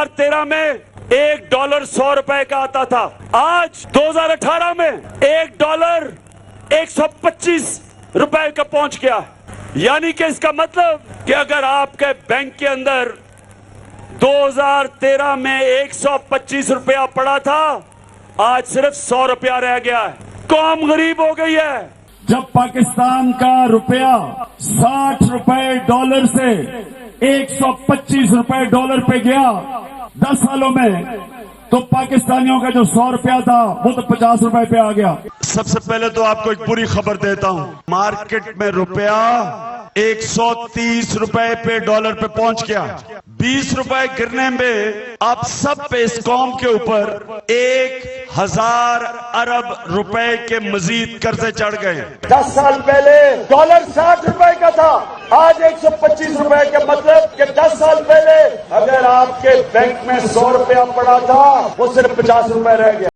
2013 में $1 100 का आता था। आज 2018 में $1 125 का पहुंच गया। यानी कि इसका मतलब कि अगर आपके बैंक के अंदर 2013 में 125 रुपया पड़ा था, आज सिर्फ 100 रुपया रह गया है। कौम गरीब हो गई है। जब पाकिस्तान का रुपया 60 रुपए डॉलर से 125 रुपए डॉलर पे गया 10 सालों में, तो पाकिस्तानियों का जो 100 रुपया था वो तो 50 रुपए पे आ गया। सबसे पहले तो आपको एक बुरी खबर देता हूं, मार्केट में रुपया 130 रुपए पे डॉलर पे पहुंच गया। 20 रुपए गिरने में आप सब पे इस कौम के ऊपर 1000 अरब रुपए के मजीद कर्जे चढ़ गए। 10 साल पहले डॉलर 60 रुपए का था, आज 125 रुपए का मतलब कि 10 साल पहले अगर आपके बैंक में 100 रुपया पड़ा था वो सिर्फ 50 रुपए रह गया।